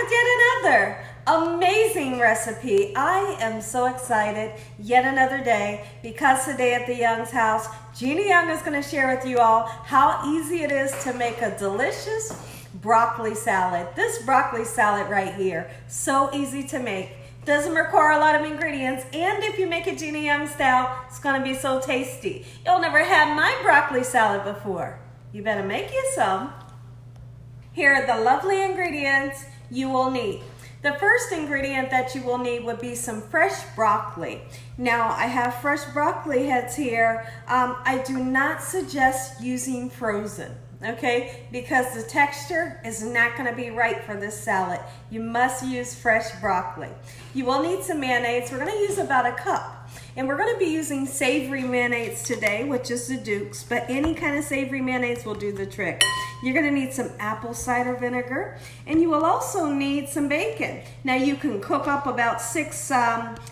with yet another amazing recipe. I am so excited, yet another day, because today at the Young's house, Gina Young is going to share with you all how easy it is to make a delicious broccoli salad. This broccoli salad right here, so easy to make. Doesn't require a lot of ingredients, and if you make it Gina Young style, it's going to be so tasty. You'll never had my broccoli salad before. You better make you some. Here are the lovely ingredients you will need. The first ingredient that you will need would be some fresh broccoli. Now, I have fresh broccoli heads here. I do not suggest using frozen, okay? Because the texture is not gonna be right for this salad. You must use fresh broccoli. You will need some mayonnaise. We're gonna use about a cup. And we're gonna be using savory mayonnaise today, which is the Duke's, but any kind of savory mayonnaise will do the trick. You're gonna need some apple cider vinegar, and you will also need some bacon. Now you can cook up about 6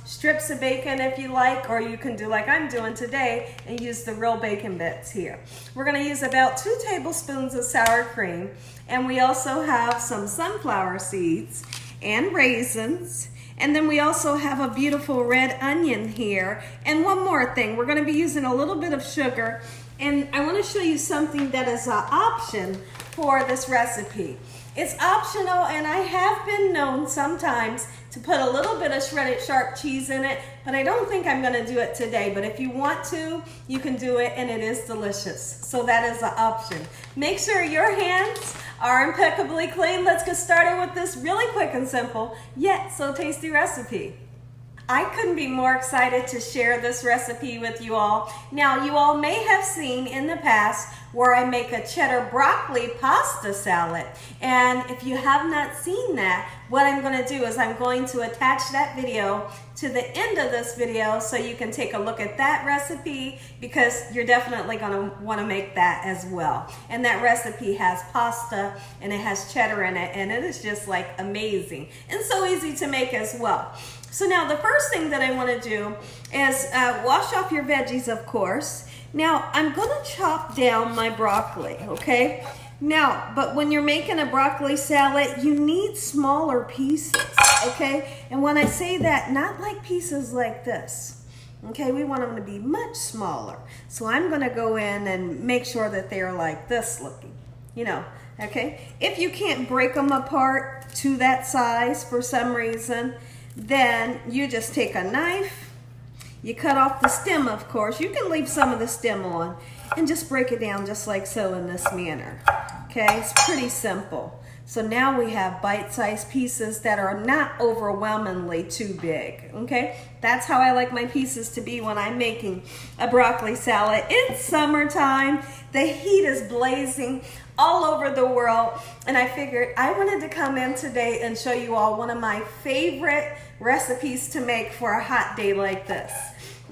strips of bacon if you like, or you can do like I'm doing today and use the real bacon bits here. We're gonna use about 2 tablespoons of sour cream, and we also have some sunflower seeds and raisins. And then we also have a beautiful red onion here. And one more thing, we're gonna be using a little bit of sugar. And I wanna show you something that is an option for this recipe. It's optional, and I have been known sometimes to put a little bit of shredded sharp cheese in it, but I don't think I'm gonna do it today. But if you want to, you can do it, and it is delicious. So that is an option. Make sure your hands are impeccably clean. Let's get started with this really quick and simple, yet so tasty recipe. I couldn't be more excited to share this recipe with you all. Now, you all may have seen in the past where I make a cheddar broccoli pasta salad. And if you have not seen that, what I'm gonna do is I'm going to attach that video to the end of this video so you can take a look at that recipe, because you're definitely gonna wanna make that as well. And that recipe has pasta and it has cheddar in it, and it is just like amazing and so easy to make as well. So now the first thing that I wanna do is wash off your veggies, of course. Now I'm gonna chop down my broccoli, okay? Now, but when you're making a broccoli salad, you need smaller pieces, okay? And when I say that, not like pieces like this, okay? We want them to be much smaller. So I'm gonna go in and make sure that they're like this looking, you know, okay? If you can't break them apart to that size for some reason, then you just take a knife, you cut off the stem, of course. You can leave some of the stem on and just break it down just like so in this manner. Okay, it's pretty simple. So now we have bite-sized pieces that are not overwhelmingly too big, okay? That's how I like my pieces to be when I'm making a broccoli salad. It's summertime, the heat is blazing all over the world, and I figured I wanted to come in today and show you all one of my favorite recipes to make for a hot day like this.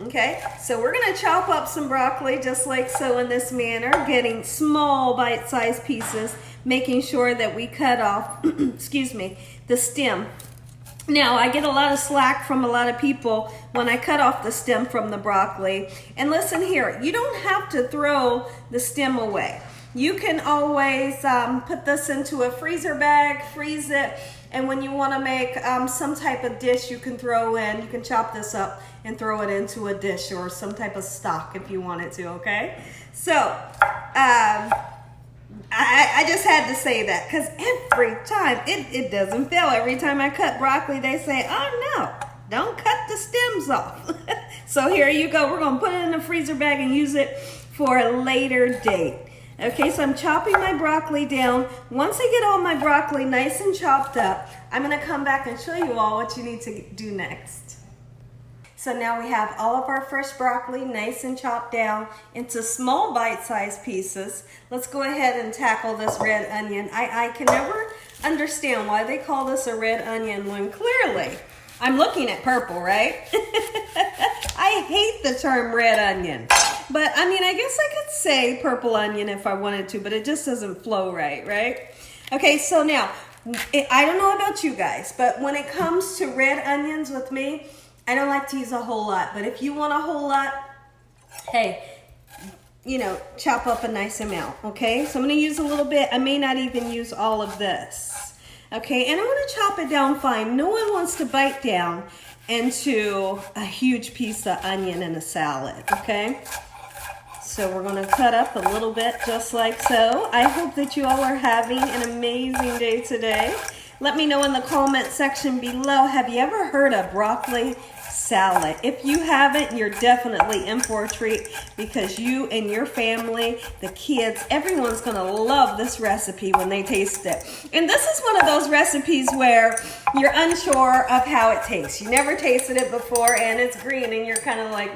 Okay, so we're gonna chop up some broccoli just like so in this manner, getting small bite-sized pieces, making sure that we cut off, excuse me, the stem. Now, I get a lot of slack from a lot of people when I cut off the stem from the broccoli. And listen here, you don't have to throw the stem away. You can always put this into a freezer bag, freeze it, and when you want to make some type of dish you can throw in, you can chop this up and throw it into a dish or some type of stock if you wanted to, okay? So, I just had to say that, because every time, it doesn't fail. Every time I cut broccoli, they say, oh no, don't cut the stems off. So here you go. We're going to put it in a freezer bag and use it for a later date. Okay, so I'm chopping my broccoli down. Once I get all my broccoli nice and chopped up, I'm gonna come back and show you all what you need to do next. So now we have all of our fresh broccoli nice and chopped down into small bite-sized pieces. Let's go ahead and tackle this red onion. I can never understand why they call this a red onion when clearly I'm looking at purple, right? I hate the term red onion. But I mean, I guess I could say purple onion if I wanted to, but it just doesn't flow right? Okay, so now, I don't know about you guys, but when it comes to red onions with me, I don't like to use a whole lot. But if you want a whole lot, hey, you know, chop up a nice amount, okay? So I'm gonna use a little bit. I may not even use all of this. Okay, and I want to chop it down fine. No one wants to bite down into a huge piece of onion in a salad, okay? So we're going to cut up a little bit just like so. I hope that you all are having an amazing day today. Let me know in the comment section below, have you ever heard of broccoli salad? If you haven't, you're definitely in for a treat because you and your family, the kids, everyone's going to love this recipe when they taste it. And this is one of those recipes where you're unsure of how it tastes. You never tasted it before and it's green and you're kind of like,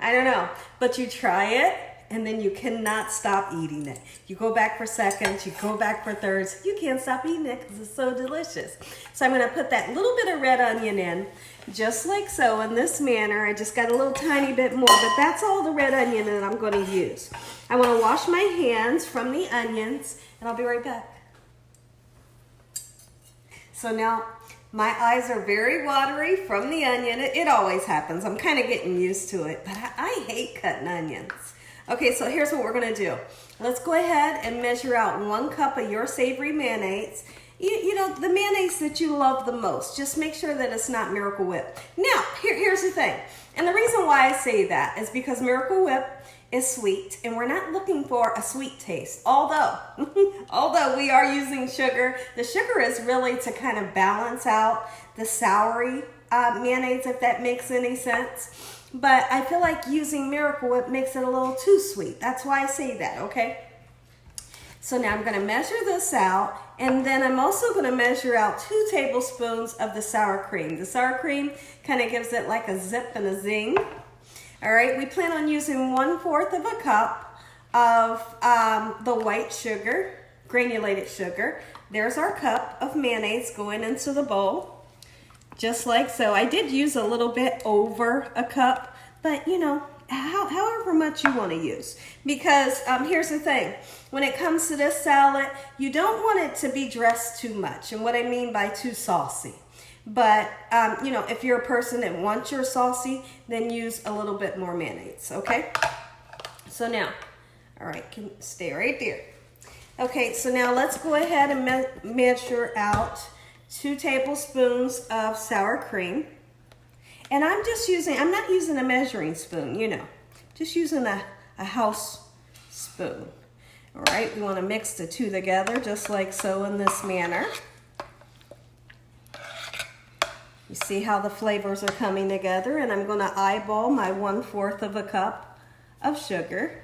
I don't know. But you try it and then you cannot stop eating it. You go back for seconds, you go back for thirds. You can't stop eating it because it's so delicious. So I'm going to put that little bit of red onion in, just like so, in this manner. I just got a little tiny bit more, but that's all the red onion that I'm going to use. I want to wash my hands from the onions, and I'll be right back. So now, my eyes are very watery from the onion. It always happens. I'm kind of getting used to it, but I hate cutting onions. Okay, so here's what we're going to do. Let's go ahead and measure out 1 cup of your savory mayonnaise. You know, the mayonnaise that you love the most. Just make sure that it's not Miracle Whip. Now, here's the thing. And the reason why I say that is because Miracle Whip is sweet, and we're not looking for a sweet taste. Although we are using sugar, the sugar is really to kind of balance out the soury mayonnaise, if that makes any sense. But I feel like using Miracle Whip makes it a little too sweet. That's why I say that, okay? So now I'm going to measure this out, and then I'm also going to measure out 2 tablespoons of the sour cream. The sour cream kind of gives it like a zip and a zing. All right, we plan on using 1/4 of a cup of the white sugar, granulated sugar. There's our cup of mayonnaise going into the bowl, just like so. I did use a little bit over a cup, but you know, however much you want to use. Because here's the thing, when it comes to this salad, you don't want it to be dressed too much. And what I mean by too saucy. But, you know, if you're a person that wants your saucy, then use a little bit more mayonnaise, okay? So now, all right, can stay right there. Okay, so now let's go ahead and measure out 2 tablespoons of sour cream. And I'm not using a measuring spoon, you know, just using a house spoon. All right, we want to mix the 2 together just like so in this manner. You see how the flavors are coming together, and I'm going to eyeball my 1/4 of a cup of sugar.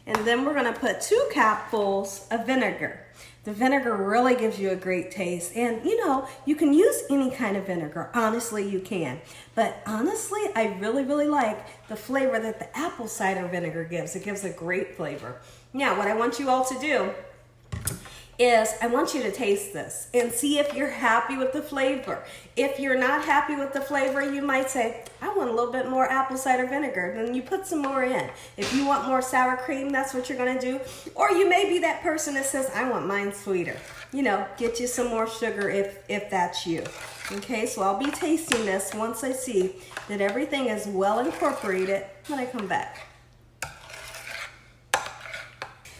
And then we're going to put 2 capfuls of vinegar. The vinegar really gives you a great taste. And you know, you can use any kind of vinegar. Honestly, you can. But honestly, I really, really like the flavor that the apple cider vinegar gives. It gives a great flavor. Now, what I want you all to do is I want you to taste this and see if you're happy with the flavor. If you're not happy with the flavor, you might say, I want a little bit more apple cider vinegar. Then you put some more in. If you want more sour cream, that's what you're going to do. Or you may be that person that says, I want mine sweeter. You know, get you some more sugar if that's you. Okay, so I'll be tasting this once I see that everything is well incorporated when I come back.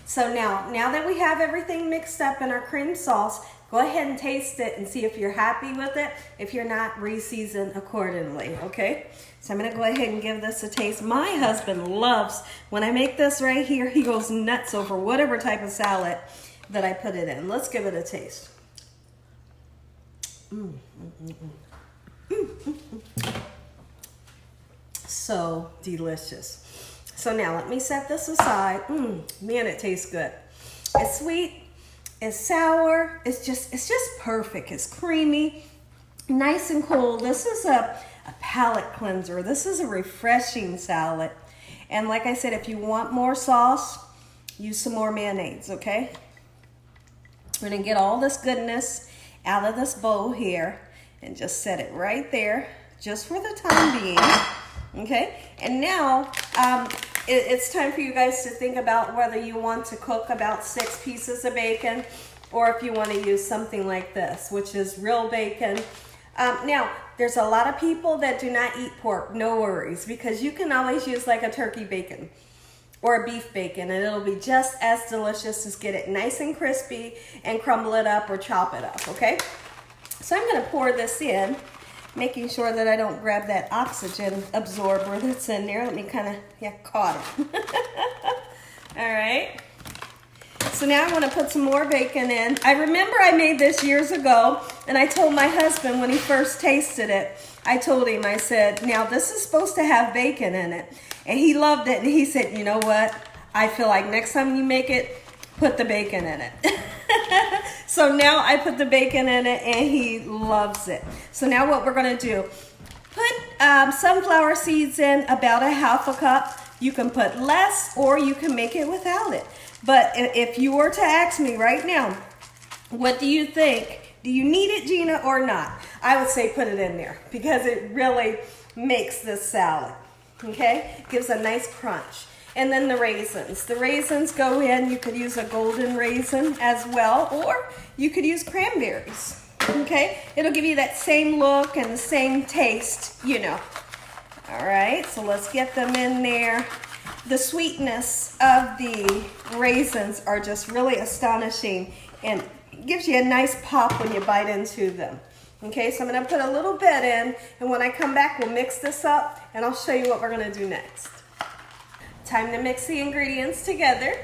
So now that we have everything mixed up in our cream sauce, go ahead and taste it and see if you're happy with it. If you're not, re-season accordingly, okay? So I'm gonna go ahead and give this a taste. My husband loves, when I make this right here, he goes nuts over whatever type of salad that I put it in. Let's give it a taste. So delicious. So now let me set this aside. Man, it tastes good. It's sweet, it's sour, it's just perfect. It's creamy, nice and cool. This is a palate cleanser. This is a refreshing salad. And like I said, if you want more sauce, use some more mayonnaise, okay? We're gonna get all this goodness out of this bowl here and just set it right there, just for the time being, okay? And now, it's time for you guys to think about whether you want to cook about 6 pieces of bacon or if you want to use something like this, which is real bacon. Now, there's a lot of people that do not eat pork. No worries, because you can always use like a turkey bacon. or a beef bacon, and it'll be just as delicious. Just get it nice and crispy and crumble it up or chop it up, okay? So I'm gonna pour this in, making sure that I don't grab that oxygen absorber that's in there. Let me kind of, yeah, caught it. All right. So now I want to put some more bacon in. I remember I made this years ago, and I told my husband when he first tasted it, I told him, I said, now this is supposed to have bacon in it. And he loved it, and he said, you know what? I feel like next time you make it, put the bacon in it. So now I put the bacon in it, and he loves it. So now what we're going to do, put sunflower seeds in, about a half a cup. You can put less, or you can make it without it. But if you were to ask me right now, what do you think? Do you need it, Gina, or not? I would say put it in there because it really makes this salad, okay? Gives a nice crunch. And then the raisins. The raisins go in. You could use a golden raisin as well, or you could use cranberries, okay? It'll give you that same look and the same taste, you know. All right, so let's get them in there. The sweetness of the raisins are just really astonishing and gives you a nice pop when you bite into them. Okay, so I'm going to put a little bit in, and when I come back, we'll mix this up, and I'll show you what we're going to do next. Time to mix the ingredients together.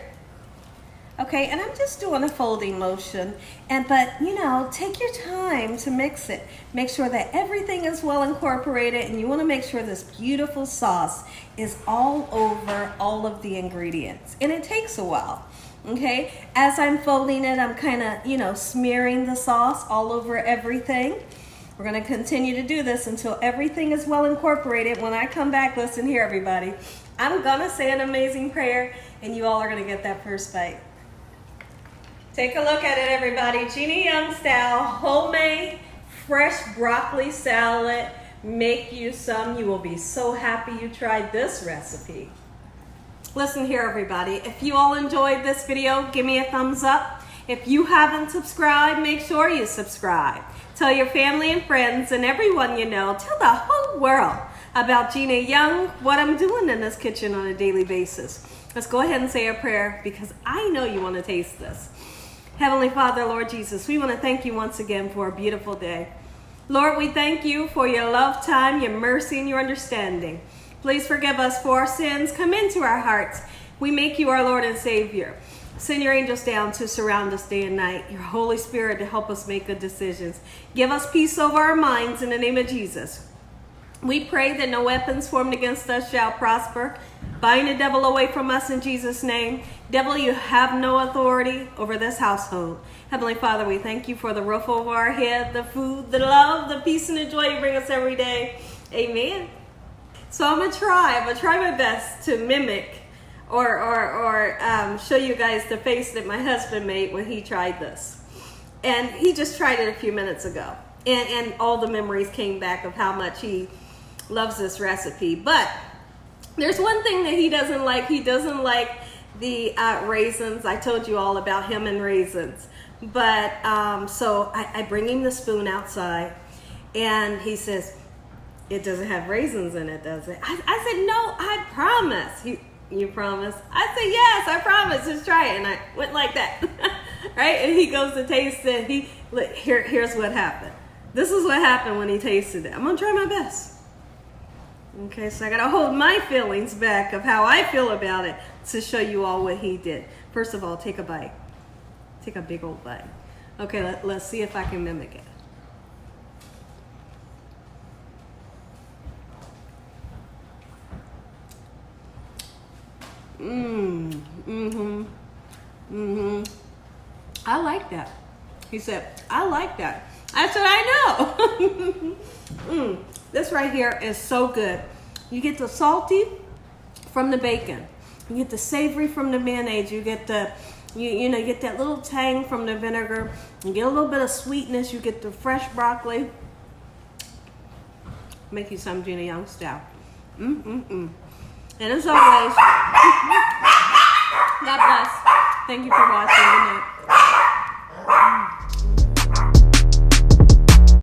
Okay, and I'm just doing a folding motion, but you know, take your time to mix it. Make sure that everything is well incorporated, and you want to make sure this beautiful sauce is all over all of the ingredients, and it takes a while. Okay, as I'm folding it, I'm kind of, you know, smearing the sauce all over everything. We're going to continue to do this until everything is well incorporated. When I come back, listen here, everybody. I'm going to say an amazing prayer, and you all are going to get that first bite. Take a look at it, everybody. Gina Young style, homemade, fresh broccoli salad. Make you some. You will be so happy you tried this recipe. Listen here, everybody. If you all enjoyed this video, give me a thumbs up. If you haven't subscribed, make sure you subscribe. Tell your family and friends and everyone you know. Tell the whole world about Gina Young, what I'm doing in this kitchen on a daily basis. Let's go ahead and say a prayer because I know you want to taste this. Heavenly Father, Lord Jesus, we want to thank you once again for a beautiful day. Lord, we thank you for your love time, your mercy, and your understanding. Please forgive us for our sins. Come into our hearts. We make you our Lord and Savior. Send your angels down to surround us day and night. Your Holy Spirit to help us make good decisions. Give us peace over our minds in the name of Jesus. We pray that no weapons formed against us shall prosper. Bind the devil away from us in Jesus' name. Devil, you have no authority over this household. Heavenly Father, we thank you for the roof over our head, the food, the love, the peace, and the joy you bring us every day. Amen. So I'm gonna try my best to mimic or show you guys the face that my husband made when he tried this. And he just tried it a few minutes ago. And all the memories came back of how much he loves this recipe. But there's one thing that he doesn't like. He doesn't like the raisins. I told you all about him and raisins. But so I bring him the spoon outside, and he says, "It doesn't have raisins in it, does it?" I said, "No, I promise." You promise? I said, "Yes, I promise. Just try it." And I went like that, right? And he goes to taste it. Here's what happened. This is what happened when he tasted it. I'm gonna try my best. Okay, so I gotta hold my feelings back of how I feel about it to show you all what he did. First of all, take a bite. Take a big old bite. Okay, let's see if I can mimic it. I like that. He said, I like that. I said, I know. This right here is so good. You get the salty from the bacon. You get the savory from the mayonnaise. You get the, you get that little tang from the vinegar. You get a little bit of sweetness. You get the fresh broccoli. Make you some Gina Young style. And as always, God bless. Thank you for watching. Good night.